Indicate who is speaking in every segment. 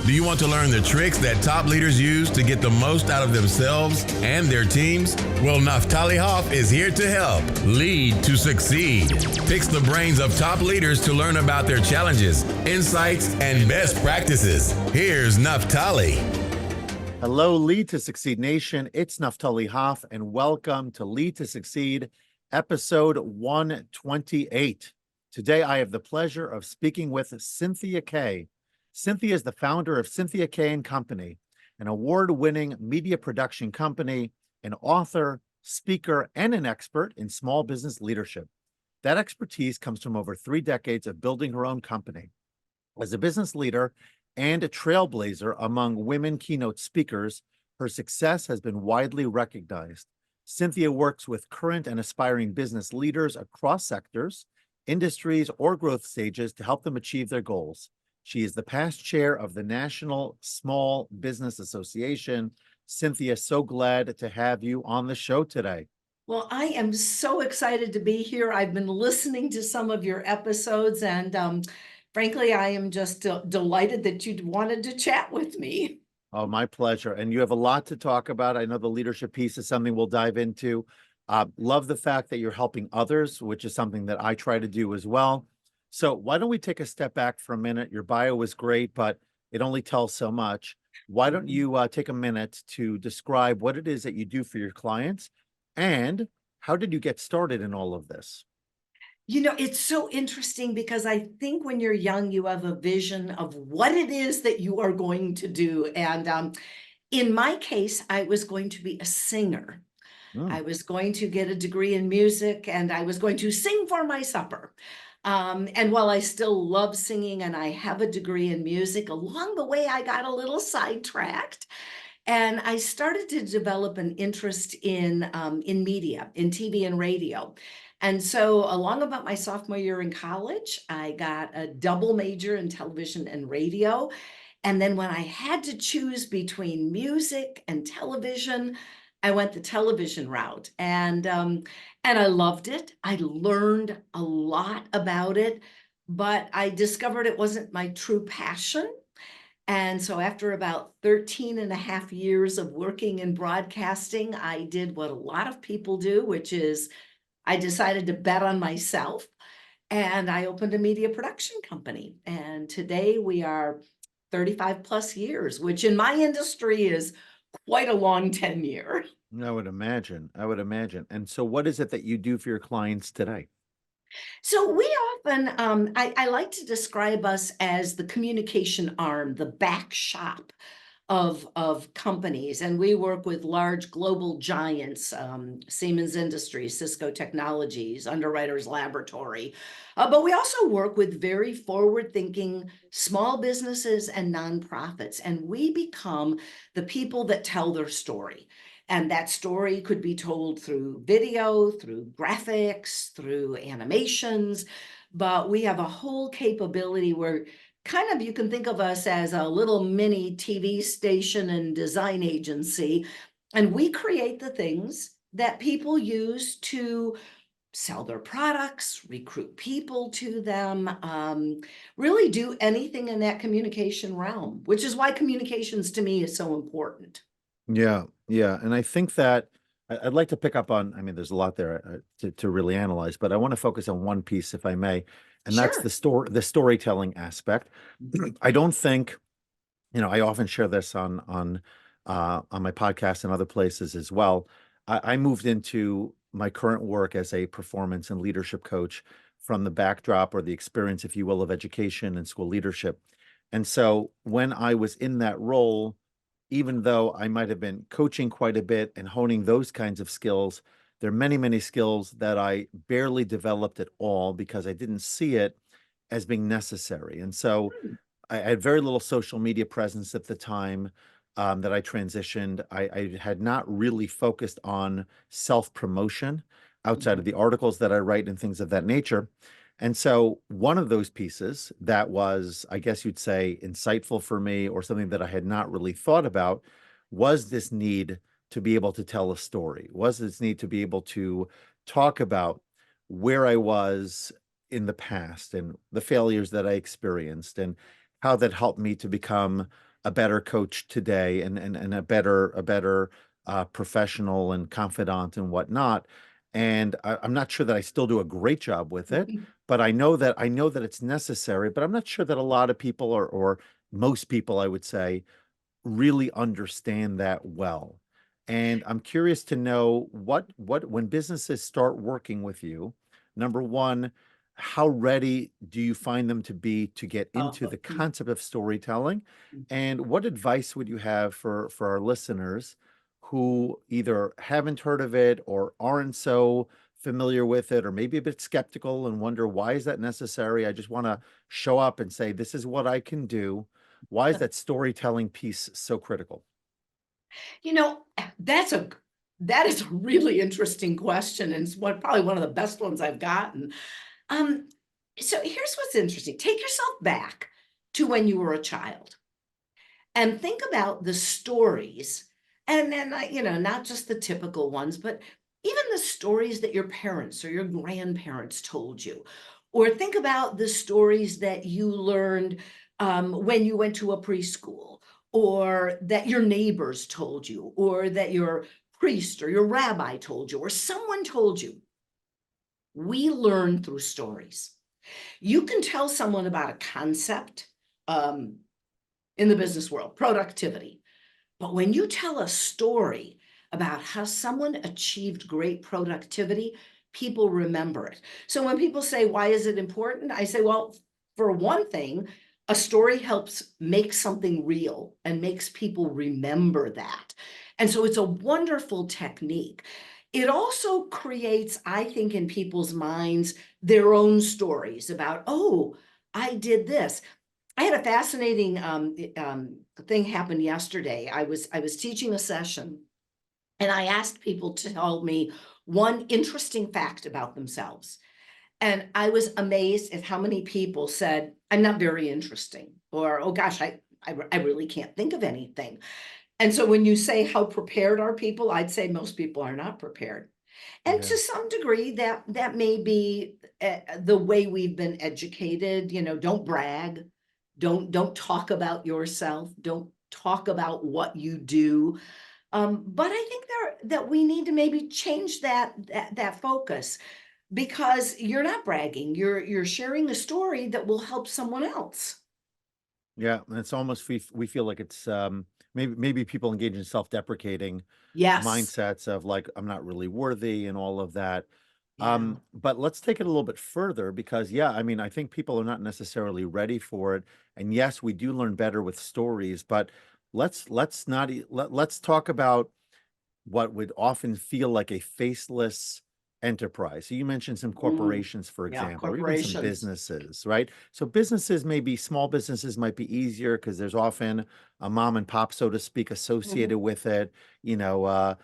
Speaker 1: Do you want to learn the tricks that top leaders use to get the most out of themselves and their teams? Well, Naftali Hoff is here to help. Lead to succeed. Picks the brains of top leaders to learn about their challenges, insights, and best practices. Here's Naftali.
Speaker 2: Hello, Lead to Succeed Nation. It's Naftali Hoff, and welcome to Lead to Succeed, episode 128. Today, I have the pleasure of speaking with Cynthia Kay. Cynthia is the founder of Cynthia Kay and Company, an award-winning media production company, an author, speaker, and an expert in small business leadership. That expertise comes from over 3 decades of building her own company. As a business leader and a trailblazer among women keynote speakers, her success has been widely recognized. Cynthia works with current and aspiring business leaders across sectors, industries, or growth stages to help them achieve their goals. She is the past chair of the National Small Business Association. Cynthia, so glad to have you on the show today.
Speaker 3: Well, I am so excited to be here. I've been listening to some of your episodes, and frankly, I am just delighted that you wanted to chat with me.
Speaker 2: Oh, my pleasure. And you have a lot to talk about. I know the leadership piece is something we'll dive into. Love the fact that you're helping others, which is something that I try to do as well. So why don't we take a step back for a minute? Your bio was great, but it only tells so much. Why don't you take a minute to describe what it is that you do for your clients, and how did you get started in all of this?
Speaker 3: You know, it's so interesting because I think when you're young, you have a vision of what it is that you are going to do. And in my case, I was going to be a singer. I was going to get a degree in music, and I was going to sing for my supper. And while I still love singing and I have a degree in music, along the way, I got a little sidetracked. And I started to develop an interest in media, in TV and radio. And so along about my sophomore year in college, I got a double major in television and radio. And then when I had to choose between music and television, I went the television route, and I loved it. I learned a lot about it, but I discovered it wasn't my true passion. And so after about 13 and a half years of working in broadcasting, I did what a lot of people do, which is I decided to bet on myself, and I opened a media production company. And today we are 35 plus years, which in my industry is quite a long tenure.
Speaker 2: I would imagine. And so what is it that you do for your clients today?
Speaker 3: So we often, I like to describe us as the communication arm, the back shop of companies. And we work with large global giants, Siemens Industries, Cisco Technologies, Underwriters Laboratory. But we also work with very forward-thinking small businesses and nonprofits. And we become the people that tell their story. And that story could be told through video, through graphics, through animations, but we have a whole capability where kind of you can think of us as a little mini TV station and design agency, and we create the things that people use to sell their products, recruit people to them, really do anything in that communication realm, which is why communications to me is so important.
Speaker 2: Yeah. And I think that I'd like to pick up on, I mean, there's a lot there to really analyze, but I want to focus on one piece, if I may, and that's
Speaker 3: Sure.
Speaker 2: the storytelling aspect. I don't think, I often share this on my podcast and other places as well. I moved into my current work as a performance and leadership coach from the backdrop or the experience, if you will, of education and school leadership. And so when I was in that role, even though I might have been coaching quite a bit and honing those kinds of skills, there are many, many skills that I barely developed at all because I didn't see it as being necessary. And so I had very little social media presence at the time that I transitioned. I had not really focused on self-promotion outside of the articles that I write and things of that nature. And so one of those pieces that was, I guess you'd say, insightful for me, or something that I had not really thought about, was this need to be able to tell a story, was this need to be able to talk about where I was in the past and the failures that I experienced and how that helped me to become a better coach today and a better professional and confidant and whatnot. And I'm not sure that I still do a great job with it, but I know that it's necessary. But I'm not sure that a lot of people or most people, I would say, really understand that well. And I'm curious to know what when businesses start working with you, number one, how ready do you find them to be to get into the concept of storytelling? And what advice would you have for our listeners who either haven't heard of it or aren't so familiar with it, or maybe a bit skeptical and wonder, why is that necessary? I just want to show up and say, this is what I can do. Why is that storytelling piece so critical?
Speaker 3: You know, that is a really interesting question, and it's probably one of the best ones I've gotten. Um, so here's what's interesting. Take yourself back to when you were a child and think about the stories, and then not just the typical ones, but even the stories that your parents or your grandparents told you, or think about the stories that you learned when you went to a preschool, or that your neighbors told you, or that your priest or your rabbi told you, or someone told you. We learn through stories. You can tell someone about a concept in the business world, productivity. But when you tell a story about how someone achieved great productivity, people remember it. So when people say, why is it important? I say, well, for one thing, a story helps make something real and makes people remember that. And so it's a wonderful technique. It also creates, I think, in people's minds, their own stories about, oh, I did this. I had a fascinating thing happen yesterday. I was teaching a session, and I asked people to tell me one interesting fact about themselves. And I was amazed at how many people said, I'm not very interesting, or, oh gosh, I really can't think of anything. And so when you say how prepared are people, I'd say most people are not prepared. And
Speaker 2: Yeah.
Speaker 3: to some degree, that may be the way we've been educated. Don't brag, don't talk about yourself, don't talk about what you do. But I think that we need to maybe change that focus, because you're not bragging, you're sharing a story that will help someone else.
Speaker 2: Yeah, and it's almost we feel like it's maybe people engage in self-deprecating
Speaker 3: Yes.
Speaker 2: mindsets of like, I'm not really worthy and all of that.
Speaker 3: Yeah.
Speaker 2: But let's take it a little bit further, because yeah, I mean, I think people are not necessarily ready for it. And yes, we do learn better with stories, but let's not let's talk about what would often feel like a faceless enterprise. So you mentioned some
Speaker 3: Mm,
Speaker 2: corporations, for
Speaker 3: yeah,
Speaker 2: example, or even some
Speaker 3: corporations.
Speaker 2: businesses, right? So businesses, maybe small businesses might be easier because there's often a mom and pop, so to speak, associated
Speaker 3: Mhm.
Speaker 2: with it. You know,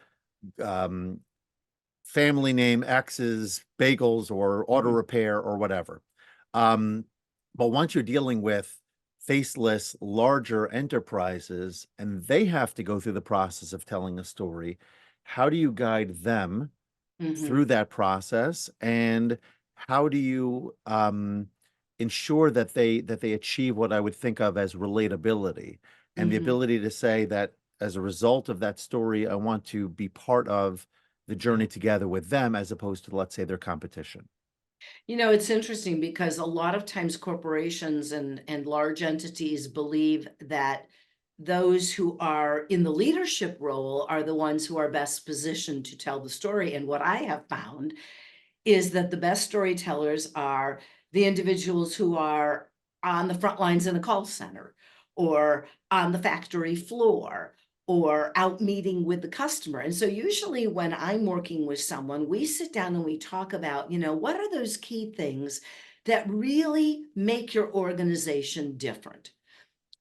Speaker 2: um, family name X's bagels or auto
Speaker 3: Mhm.
Speaker 2: repair or whatever. Um, but once you're dealing with faceless, larger enterprises, and they have to go through the process of telling a story, how do you guide them through
Speaker 3: Mhm.
Speaker 2: that process? And how do you ensure that they achieve what I would think of as relatability and the
Speaker 3: Mhm.
Speaker 2: ability to say that as a result of that story, I want to be part of the
Speaker 3: Yeah.
Speaker 2: journey together with them, as opposed to, let's say, their competition.
Speaker 3: It's interesting because a lot of times corporations and large entities believe that those who are in the leadership role are the ones who are best positioned to tell the story. And what I have found is that the best storytellers are the individuals who are on the front lines in a call center, or on the factory floor, or out meeting with the customer. And so usually when I'm working with someone, we sit down and we talk about, what are those key things that really make your organization different?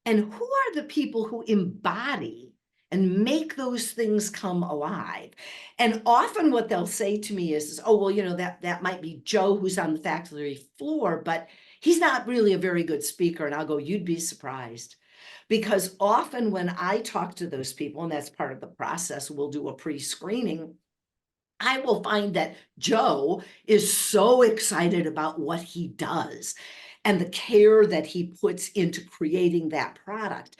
Speaker 3: And who are the people who embody and make those things come alive? And often what they'll say to me is, oh, well, that might be Joe who's on the factory floor, but he's not really a very good speaker. And I'll go, you'd be surprised. Because often when I talk to those people, and that's part of the process, we'll do a pre-screening, I will find that Joe is so excited about what he does and the care that he puts into creating that product.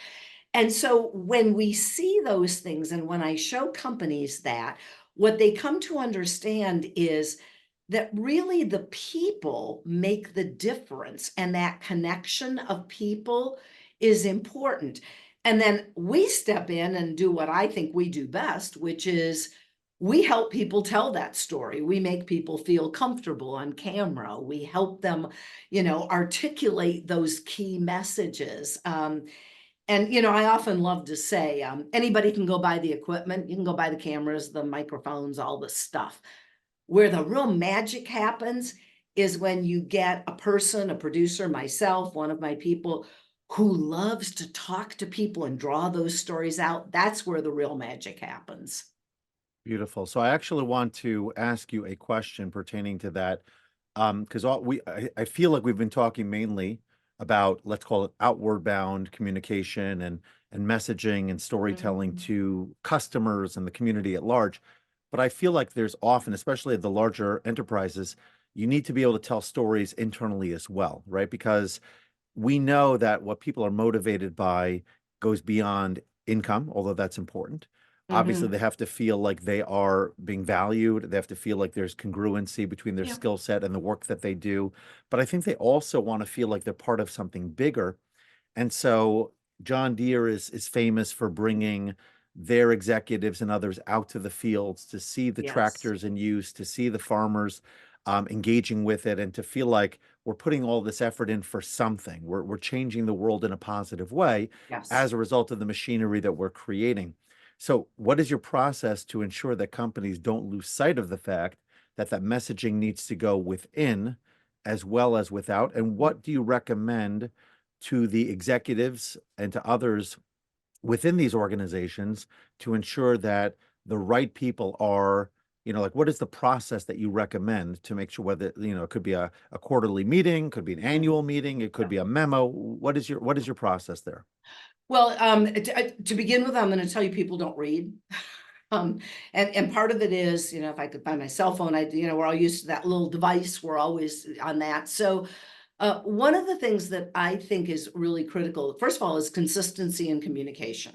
Speaker 3: And so when we see those things, and when I show companies that, what they come to understand is that really the people make the difference, and that connection of people is important. And then we step in and do what I think we do best, which is we help people tell that story. We make people feel comfortable on camera. We help them, articulate those key messages. And I often love to say, anybody can go buy the equipment. You can go buy the cameras, the microphones, all the stuff. Where the real magic happens is when you get a person, a producer, myself, one of my people, who loves to talk to people and draw those stories out. That's where the real magic happens.
Speaker 2: Beautiful. So I actually want to ask you a question pertaining to that, because I feel like we've been talking mainly about, let's call it outward bound communication and messaging and storytelling to customers and the community at large. But I feel like there's often, especially at the larger enterprises, you need to be able to tell stories internally as well, right? Because we know that what people are motivated by goes beyond income, although that's important. Obviously, they have to feel like they are being valued. They have to feel like there's congruency between their
Speaker 3: Yeah.
Speaker 2: skill set and the work that they do. But I think they also want to feel like they're part of something bigger. And so John Deere is famous for bringing their executives and others out to the fields to see the
Speaker 3: Yes.
Speaker 2: tractors in use, to see the farmers engaging with it, and to feel like we're putting all this effort in for something. We're changing the world in a positive way
Speaker 3: Yes.
Speaker 2: as a result of the machinery that we're creating. So what is your process to ensure that companies don't lose sight of the fact that that messaging needs to go within as well as without? And what do you recommend to the executives and to others within these organizations to ensure that the right people are, like what is the process that you recommend to make sure whether, it could be a quarterly meeting, could be an annual meeting, it could be a memo. What is your process there?
Speaker 3: Well, to begin with, I'm going to tell you people don't read. And part of it is, if I could find my cell phone, we're all used to that little device. We're always on that. So one of the things that I think is really critical, first of all, is consistency in communication.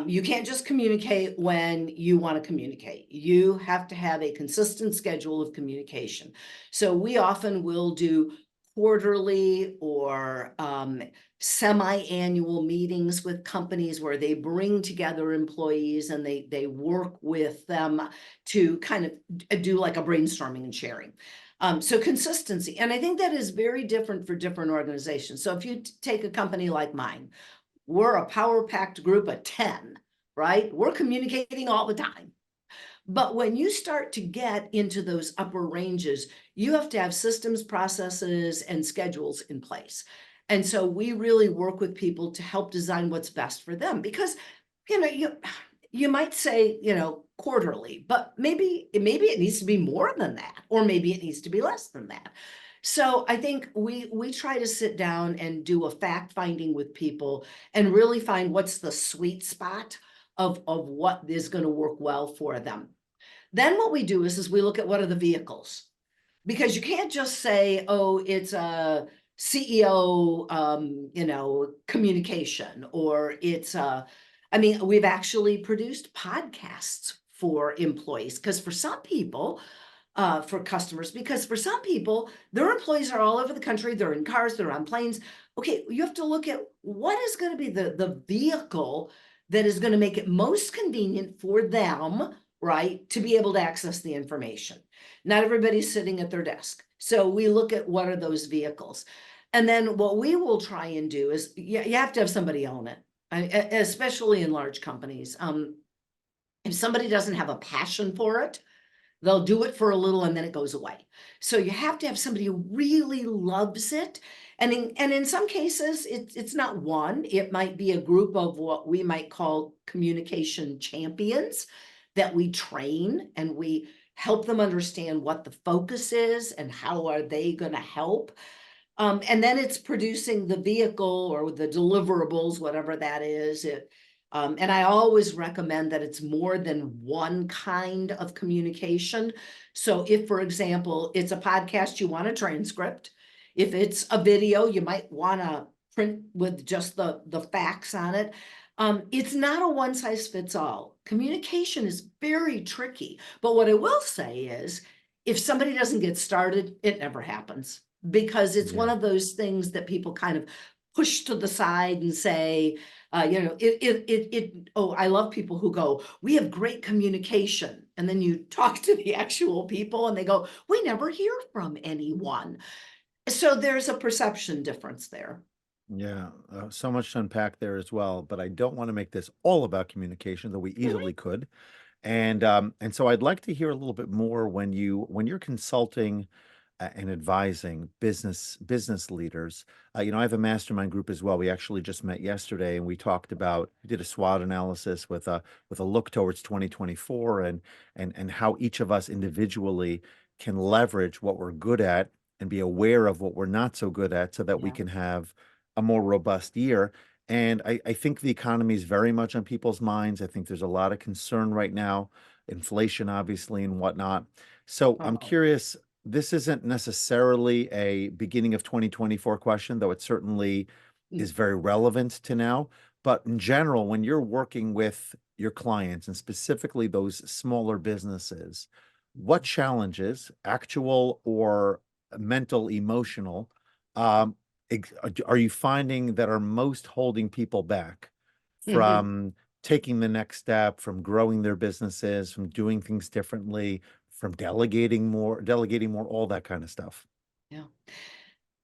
Speaker 3: You can't just communicate when you want to communicate. You have to have a consistent schedule of communication. So we often will do quarterly or semi-annual meetings with companies where they bring together employees and they work with them to kind of do like a brainstorming and sharing. So consistency. And I think that is very different for different organizations. So if you take a company like mine, we're a power-packed group of 10, right? We're communicating all the time. But when you start to get into those upper ranges, you have to have systems, processes, and schedules in place. And so we really work with people to help design what's best for them, because, you might say, quarterly, but maybe it needs to be more than that, or maybe it needs to be less than that. So I think we try to sit down and do a fact finding with people and really find what's the sweet spot of what is going to work well for them. Then what we do is we look at what are the vehicles, because you can't just say, oh, it's a CEO, communication, or it's we've actually produced podcasts for employees, because for some people, for customers, because for some people, their employees are all over the country. They're in cars, they're on planes. Okay, you have to look at what is going to be the vehicle that is going to make it most convenient for them, right, to be able to access the information. Not everybody's sitting at their desk. So we look at what are those vehicles. And then what we will try and do is you have to have somebody own it, especially in large companies. If somebody doesn't have a passion for it, they'll do it for a little and then it goes away. So you have to have somebody who really loves it. And in some cases, it's not one. It might be a group of what we might call communication champions that we train, and we help them understand what the focus is and how are they going to help. And then it's producing the vehicle or the deliverables, whatever that is. And I always recommend that it's more than one kind of communication. So if, for example, it's a podcast, you want a transcript. If it's a video, you might want to print with just the facts on it. It's not a one size fits all. Communication is very tricky. But what I will say is, if somebody doesn't get started, it never happens, because it's one
Speaker 2: Yeah.
Speaker 3: of those things that people kind of push to the side and say, oh, I love people who go, we have great communication. And then you talk to the actual people and they go, we never hear from anyone. So there's a perception difference there.
Speaker 2: Yeah, so much to unpack there as well, but I don't want to make this all about communication, though we easily could. And so I'd like to hear a little bit more when you're consulting and advising business leaders. I have a mastermind group as well. We actually just met yesterday, and we did a SWOT analysis with a look towards 2024 and how each of us individually can leverage what we're good at and be aware of what we're not so good at, so that we
Speaker 3: Yeah.
Speaker 2: can have a more robust year. And I think the economy is very much on people's minds. I think there's a lot of concern right now, inflation, obviously, and whatnot. So I'm
Speaker 3: Oh,
Speaker 2: curious, this isn't necessarily a beginning of 2024 question, though it certainly
Speaker 3: mm,
Speaker 2: is very relevant to now. But in general, when you're working with your clients and specifically those smaller businesses, what challenges, actual or mental, emotional, um, are you finding that are most holding people back
Speaker 3: mhm,
Speaker 2: from taking the next step, from growing their businesses, from doing things differently, from delegating more, all that kind of stuff?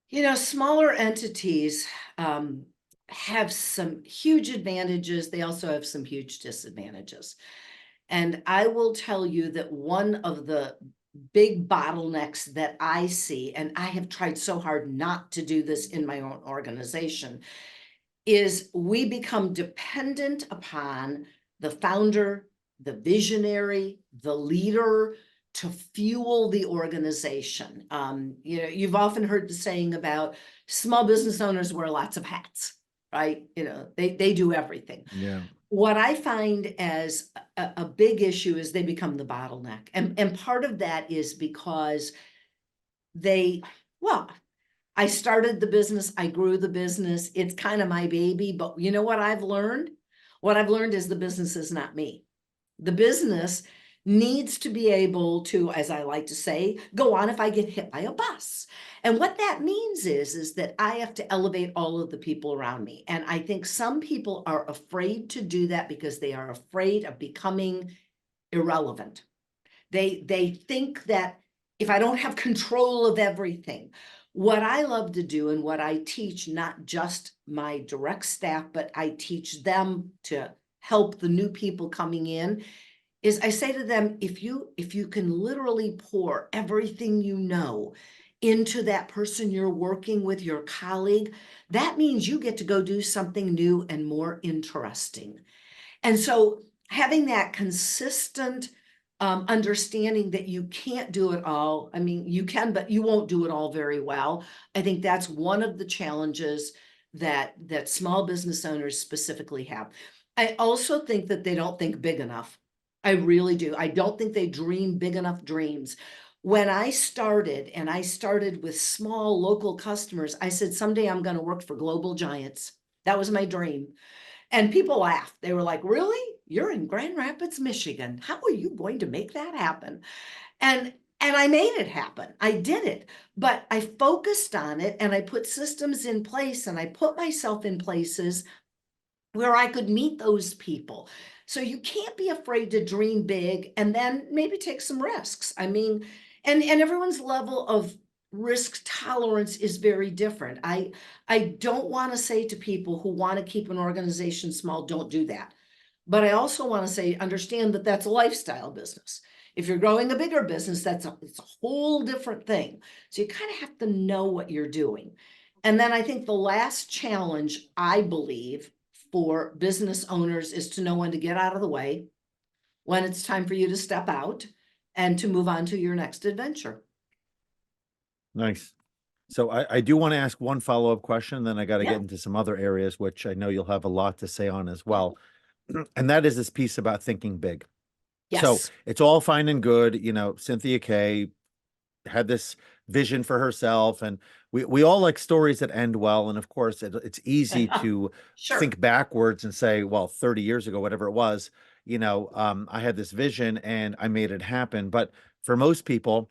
Speaker 3: yeah. Smaller entities have some huge advantages. They also have some huge disadvantages. And I will tell you that one of the big bottlenecks that I see, and I have tried so hard not to do this in my own organization, is we become dependent upon the founder, the visionary, the leader to fuel the organization. You've often heard the saying about small business owners wear lots of hats, right? They do everything.
Speaker 2: Yeah.
Speaker 3: What I find as a big issue is they become the bottleneck. And part of that is because they, well, I started the business, I grew the business. It's kind of my baby, but you know what I've learned? What I've learned is the business is not me. The business needs to be able to, as I like to say, go on if I get hit by a bus. And what that means is that I have to elevate all of the people around me. And I think some people are afraid to do that because they are afraid of becoming irrelevant. They think that if I don't have control of everything, what I love to do and what I teach, not just my direct staff, but I teach them to help the new people coming in, is I say to them, if you can literally pour everything you know into that person you're working with, your colleague, that means you get to go do something new and more interesting. And so having that consistent understanding that you can't do it all. I mean, you can, but you won't do it all very well. I think that's one of the challenges that small business owners specifically have. I also think that they don't think big enough. I really do. I don't think they dream big enough dreams. When I started, and I started with small local customers, I said, someday I'm going to work for global giants. That was my dream. And people laughed. They were like, really? You're in Grand Rapids, Michigan. How are you going to make that happen? And I made it happen. I did it. But I focused on it and I put systems in place and I put myself in places where I could meet those people. So you can't be afraid to dream big and then maybe take some risks. I mean, and everyone's level of risk tolerance is very different. I don't want to say to people who want to keep an organization small, don't do that. But I also want to say, understand that that's a lifestyle business. If you're growing a bigger business, it's a whole different thing. So you kind of have to know what you're doing. And then I think the last challenge, I believe, for business owners is to know when to get out of the way, when it's time for you to step out and to move on to your next adventure.
Speaker 2: Nice. So I do want to ask one follow-up question, then I got to
Speaker 3: Yeah.
Speaker 2: get into some other areas, which I know you'll have a lot to say on as well. And that is this piece about thinking big. So
Speaker 3: Yes.
Speaker 2: it's all fine and good. Cynthia Kay had this vision for herself, and we all like stories that end well. And of course, it's easy to
Speaker 3: Sure.
Speaker 2: think backwards and say, well, 30 years ago, whatever it was, I had this vision and I made it happen. But for most people,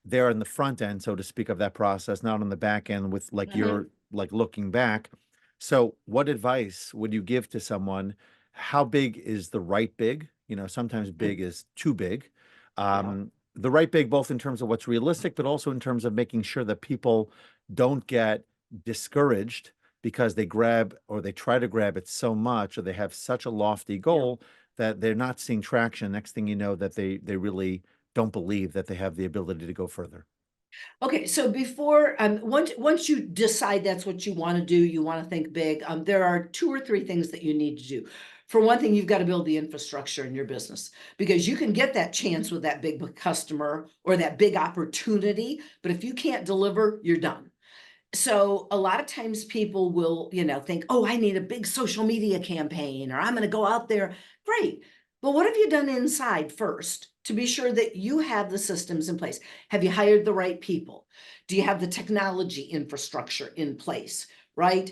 Speaker 2: they're in the front end, so to speak, of that process, not on the back end with like
Speaker 3: Mhm.
Speaker 2: you're like looking back. So what advice would you give to someone? How big is the right big? Sometimes big is too big.
Speaker 3: Yeah.
Speaker 2: The right big, both in terms of what's realistic, but also in terms of making sure that people don't get discouraged because they grab or they try to grab it so much, or they have such a lofty
Speaker 3: Yeah.
Speaker 2: goal that they're not seeing traction. Next thing you know, that they really don't believe that they have the ability to go further.
Speaker 3: Okay, so before once you decide that's what you want to do, you want to think big. There are 2 or 3 things that you need to do. For one thing, you've got to build the infrastructure in your business, because you can get that chance with that big customer or that big opportunity, but if you can't deliver, you're done. So a lot of times people will, think, oh, I need a big social media campaign, or I'm going to go out there. Great. But what have you done inside first to be sure that you have the systems in place? Have you hired the right people? Do you have the technology infrastructure in place? Right?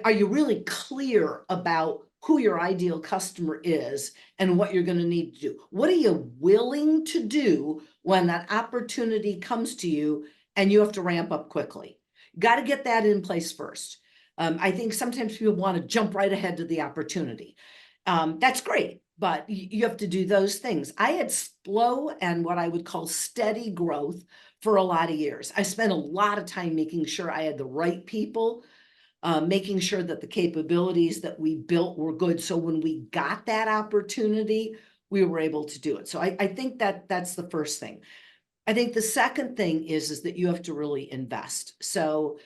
Speaker 3: Are you really clear about who your ideal customer is and what you're going to need to do? What are you willing to do when that opportunity comes to you and you have to ramp up quickly? Got to get that in place first. I think sometimes people want to jump right ahead to the opportunity. That's great, but you have to do those things. I had slow and what I would call steady growth for a lot of years. I spent a lot of time making sure I had the right people, making sure that the capabilities that we built were good. So when we got that opportunity, we were able to do it. So I think that's the first thing. I think the second thing is that you have to really invest. So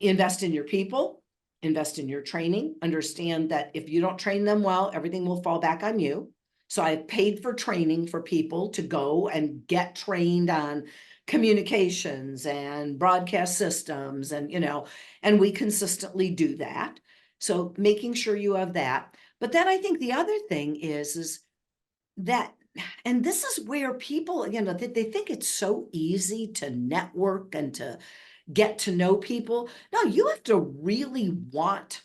Speaker 3: invest in your people, invest in your training, understand that if you don't train them well, everything will fall back on you. So I've paid for training for people to go and get trained on communications and broadcast systems, and we consistently do that. So making sure you have that. But then I think the other thing is that, and this is where people, they think it's so easy to network and to get to know people. No, you have to really want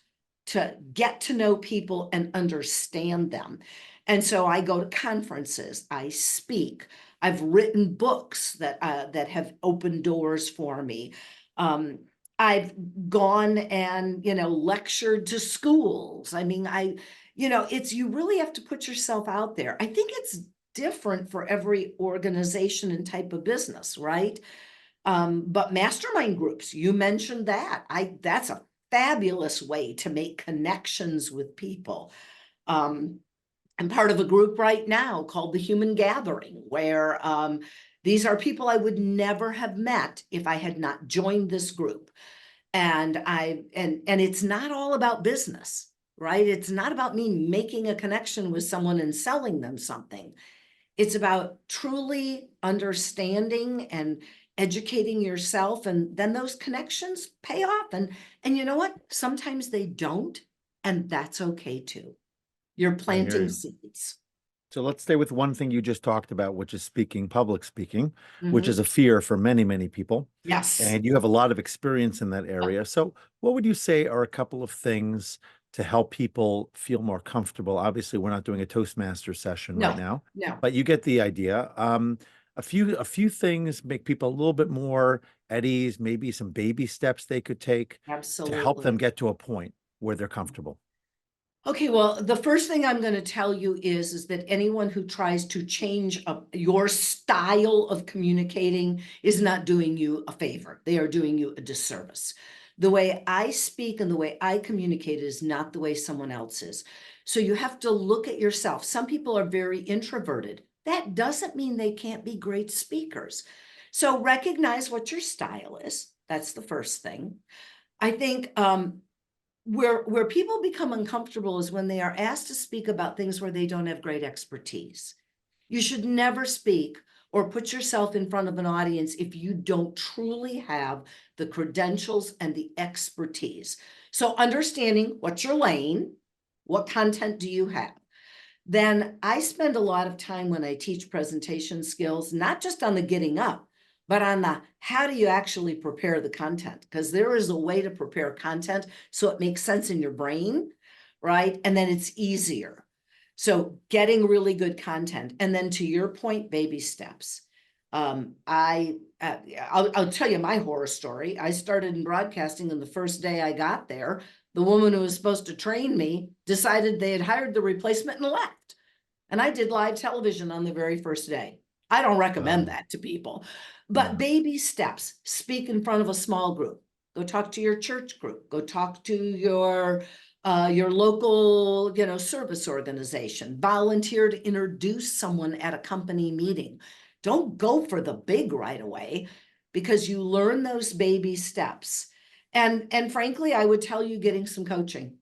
Speaker 3: to get to know people and understand them. And so I go to conferences, I speak, I've written books that have opened doors for me. Um, I've gone and lectured to schools. I mean, it's, you really have to put yourself out there. I think it's different for every organization and type of business, right? But mastermind groups, you mentioned that. That's a fabulous way to make connections with people. I'm part of a group right now called the Human Gathering, where these are people I would never have met if I had not joined this group. And it's not all about business, right? It's not about me making a connection with someone and selling them something. It's about truly understanding and educating yourself, and then those connections pay off. And you know what? Sometimes they don't, and that's okay too. You're
Speaker 2: I hear
Speaker 3: planting
Speaker 2: you.
Speaker 3: seeds.
Speaker 2: So let's stay with one thing you just talked about, which is speaking, public speaking, which
Speaker 3: Mhm.
Speaker 2: is a fear for many, many people.
Speaker 3: Yes.
Speaker 2: And you have a lot of experience in that area. So what would you say are a couple of things to help people feel more comfortable? Obviously, we're not doing a Toastmaster session right
Speaker 3: No,
Speaker 2: now,
Speaker 3: no,
Speaker 2: but you get the idea. A few things make people a little bit more at ease, maybe some baby steps they could take to help them
Speaker 3: absolutely.
Speaker 2: get to a point where they're comfortable.
Speaker 3: Okay, well, the first thing I'm going to tell you is that anyone who tries to change your style of communicating is not doing you a favor. They are doing you a disservice. The way I speak and the way I communicate is not the way someone else is. So you have to look at yourself. Some people are very introverted. That doesn't mean they can't be great speakers. So recognize what your style is. That's the first thing. I think where people become uncomfortable is when they are asked to speak about things where they don't have great expertise. You should never speak or put yourself in front of an audience if you don't truly have the credentials and the expertise. So understanding what's your lane, what content do you have? Then I spend a lot of time when I teach presentation skills, not just on the getting up, but on the how do you actually prepare the content? Because there is a way to prepare content so it makes sense in your brain, right? And then it's easier. So getting really good content. And then to your point, baby steps. I'll tell you my horror story. I started in broadcasting, and the first day I got there, the woman who was supposed to train me decided they had hired the replacement and left. And I did live television on the very first day. I don't recommend that to people, but baby steps. Speak in front of a small group. Go talk to your church group. Go talk to your local, service organization. Volunteer to introduce someone at a company meeting. Don't go for the big right away, because you learn those baby steps. And frankly, I would tell you, getting some coaching.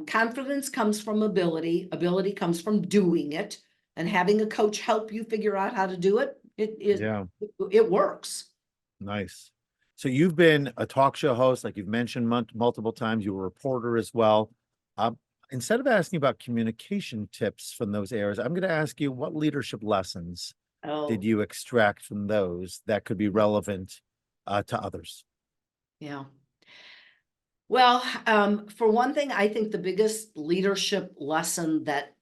Speaker 3: Confidence comes from ability. Ability comes from doing it, and having a coach help you figure out how to do it. It works.
Speaker 2: Nice. So you've been a talk show host, like you've mentioned multiple times. You were a reporter as well. Instead of asking about communication tips from those areas, I'm going to ask you, what leadership lessons did you extract from those that could be relevant to others?
Speaker 3: Yeah. Well, for one thing, I think the biggest leadership lesson that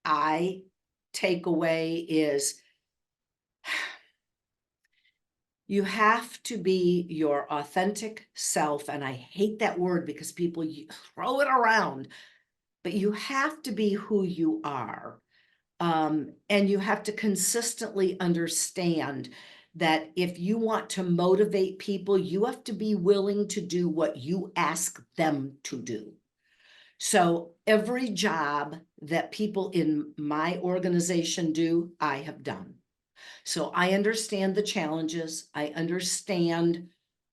Speaker 3: I take away is you have to be your authentic self. And I hate that word because people throw it around, but you have to be who you are. And you have to consistently understand that if you want to motivate people, you have to be willing to do what you ask them to do. So every job that people in my organization do, I have done. So I understand the challenges. I understand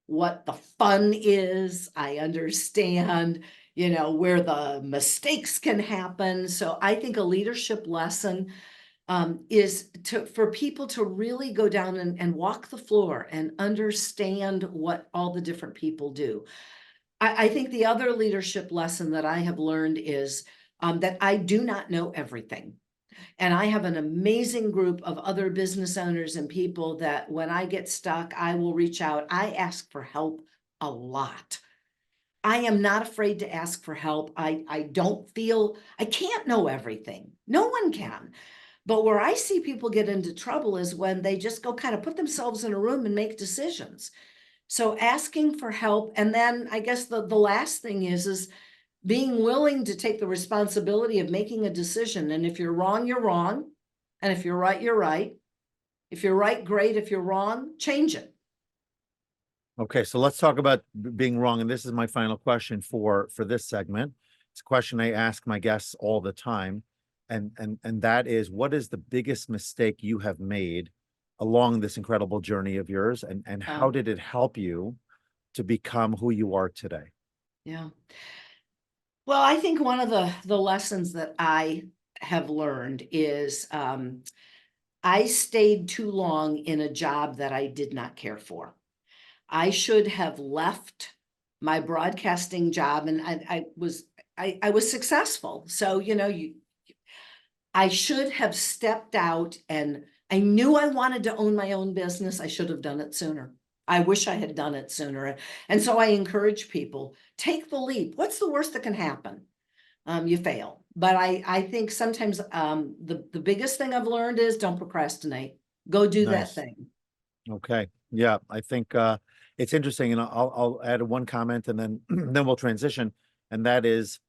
Speaker 3: what the fun is. I understand, where the mistakes can happen. So I think a leadership lesson is for people to really go down and walk the floor and understand what all the different people do. I think the other leadership lesson that I have learned is that I do not know everything. And I have an amazing group of other business owners and people that when I get stuck, I will reach out. I ask for help a lot. I am not afraid to ask for help. I don't feel I can't know everything. No one can. But where I see people get into trouble is when they just go kind of put themselves in a room and make decisions. So asking for help. And then I guess the last thing is being willing to take the responsibility of making a decision. And if you're wrong, you're wrong. And if you're right, you're right. If you're right, great. If you're wrong, change it.
Speaker 2: Okay, so let's talk about being wrong. And this is my final question for this segment. It's a question I ask my guests all the time. And that is, what is the biggest mistake you have made along this incredible journey of yours? And how did it help you to become who you are today?
Speaker 3: Yeah. Well, I think one of the lessons that I have learned is I stayed too long in a job that I did not care for. I should have left my broadcasting job, and I was successful. So, I should have stepped out, and I knew I wanted to own my own business. I should have done it sooner. I wish I had done it sooner. And so I encourage people, take the leap. What's the worst that can happen? You fail. But I think sometimes the biggest thing I've learned is don't procrastinate. Go do that thing.
Speaker 2: Okay. Yeah, I think it's interesting, and I'll add one comment, and then then we'll transition. And that is,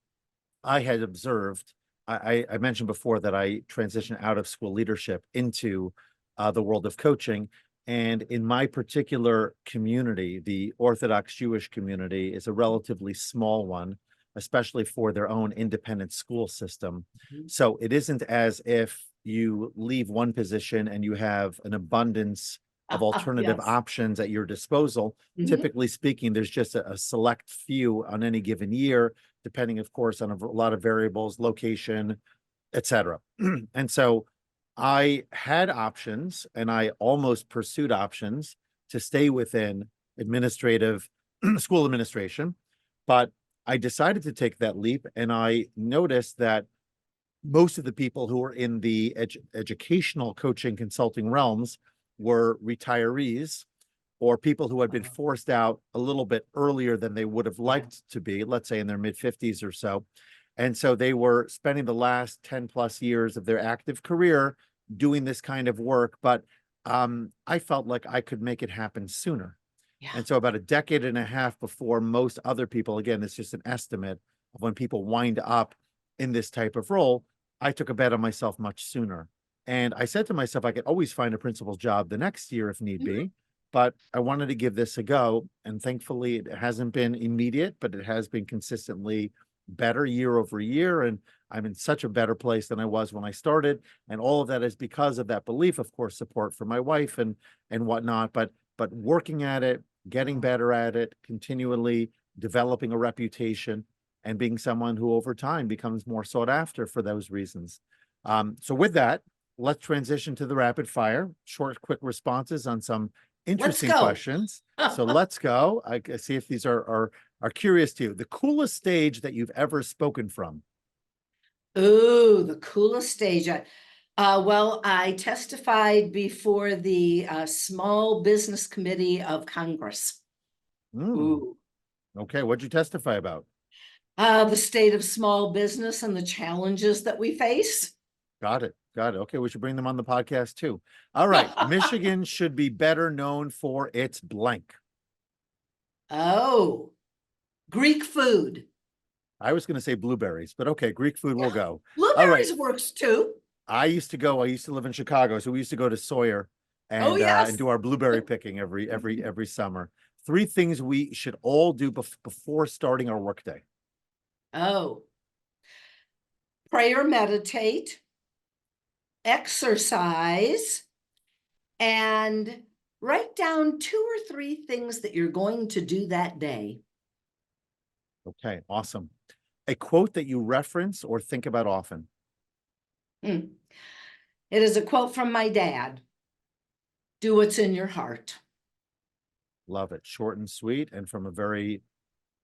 Speaker 2: I had observed. I mentioned before that I transitioned out of school leadership into the world of coaching. And in my particular community, the Orthodox Jewish community is a relatively small one, especially for their own independent school system.
Speaker 3: Mhm.
Speaker 2: So it isn't as if you leave one position and you have an abundance of alternative
Speaker 3: Yes.
Speaker 2: options at your disposal.
Speaker 3: Mhm.
Speaker 2: Typically speaking, there's just a select few on any given year, depending, of course, on a lot of variables, location, etc. And so I had options, and I almost pursued options to stay within administrative school administration, but I decided to take that leap, and I noticed that most of the people who were in the educational coaching consulting realms were retirees or people who had been forced out a little bit earlier than they would have liked to be, let's say in their mid-50s or so. And so they were spending the last 10 plus years of their active career doing this kind of work. But I felt like I could make it happen sooner.
Speaker 3: Yeah.
Speaker 2: And so about a decade and a half before most other people, again, it's just an estimate of when people wind up in this type of role, I took a bet on myself much sooner. And I said to myself, I could always find a principal's job the next year if need be, but I wanted to give this a go. And thankfully it hasn't been immediate, but it has been consistently better year over year. And I'm in such a better place than I was when I started. And all of that is because of that belief, of course, support from my wife and whatnot, but working at it, getting better at it, continually developing a reputation, and being someone who over time becomes more sought after for those reasons. So with that, let's transition to the rapid fire, short, quick responses on some interesting questions. So let's go. I see if these are curious to you. The coolest stage that you've ever spoken from?
Speaker 3: Ooh, the coolest stage. Well, I testified before the Small Business Committee of Congress. Ooh.
Speaker 2: Okay, what'd you testify about?
Speaker 3: The state of small business and the challenges that we face.
Speaker 2: Got it. Okay, we should bring them on the podcast too. All right, Michigan should be better known for its blank.
Speaker 3: Oh, Greek food.
Speaker 2: I was going to say blueberries, but okay, Greek food will go.
Speaker 3: Blueberries works too.
Speaker 2: I used to live in Chicago, so we used to go to Sawyer and, and do our blueberry picking every summer. 3 things we should all do before starting our workday.
Speaker 3: Oh, pray or meditate, exercise, and write down 2 or 3 things that you're going to do that day.
Speaker 2: Okay, awesome. A quote that you reference or think about often.
Speaker 3: It is a quote from my dad. Do what's in your heart.
Speaker 2: Love it. Short and sweet and from a very,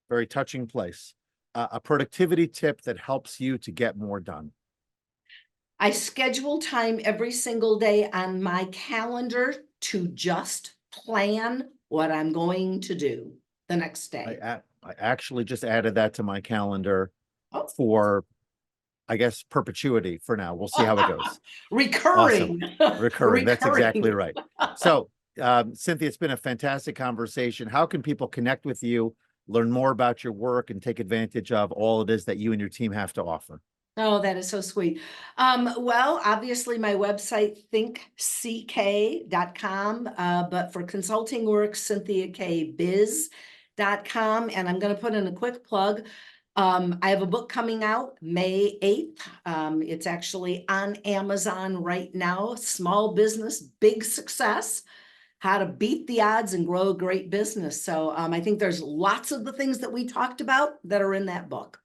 Speaker 2: very touching place. A productivity tip that helps you to get more done.
Speaker 3: I schedule time every single day on my calendar to just plan what I'm going to do the next day.
Speaker 2: I actually just added that to my calendar for, I guess, perpetuity for now. We'll see how it goes.
Speaker 3: Recurring.
Speaker 2: Awesome. Recurring. That's exactly right. So, Cynthia, it's been a fantastic conversation. How can people connect with you, learn more about your work, and take advantage of all it is that you and your team have to offer?
Speaker 3: Oh, that is so sweet. Well, obviously my website, thinkck.com, but for consulting work, CynthiaKayBiz.com. And I'm going to put in a quick plug. I have a book coming out May 8th. It's actually on Amazon right now. Small Business, Big Success. How to beat the odds and grow a great business. So I think there's lots of the things that we talked about that are in that book.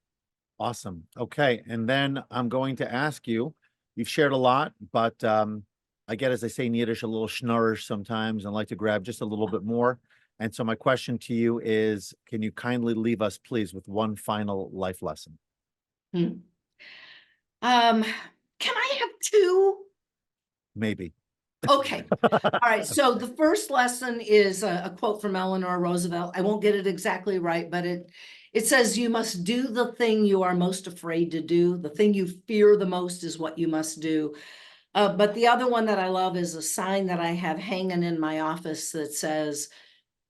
Speaker 2: Awesome. Okay. And then I'm going to ask you, you've shared a lot, but I get, as I say in Yiddish, a little schnurrish sometimes and like to grab just a little bit more. And so my question to you is, can you kindly leave us, please, with one final life lesson?
Speaker 3: Can I have 2?
Speaker 2: Maybe.
Speaker 3: Okay. All right. So the first lesson is a quote from Eleanor Roosevelt. I won't get it exactly right, but it says, you must do the thing you are most afraid to do. The thing you fear the most is what you must do. But the other one that I love is a sign that I have hanging in my office that says,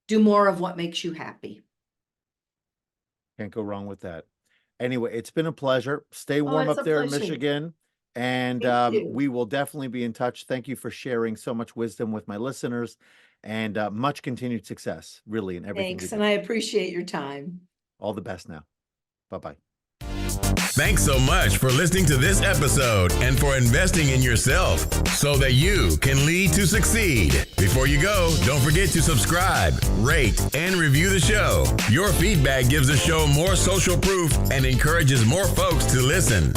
Speaker 3: do more of what makes you happy.
Speaker 2: Can't go wrong with that. Anyway, it's been a pleasure. Stay warm up there in Michigan. And we will definitely be in touch. Thank you for sharing so much wisdom with my listeners, and much continued success, really, in everything.
Speaker 3: Thanks, and I appreciate your time.
Speaker 2: All the best now. Bye-bye.
Speaker 1: Thanks so much for listening to this episode and for investing in yourself so that you can lead to succeed. Before you go, don't forget to subscribe, rate, and review the show. Your feedback gives the show more social proof and encourages more folks to listen.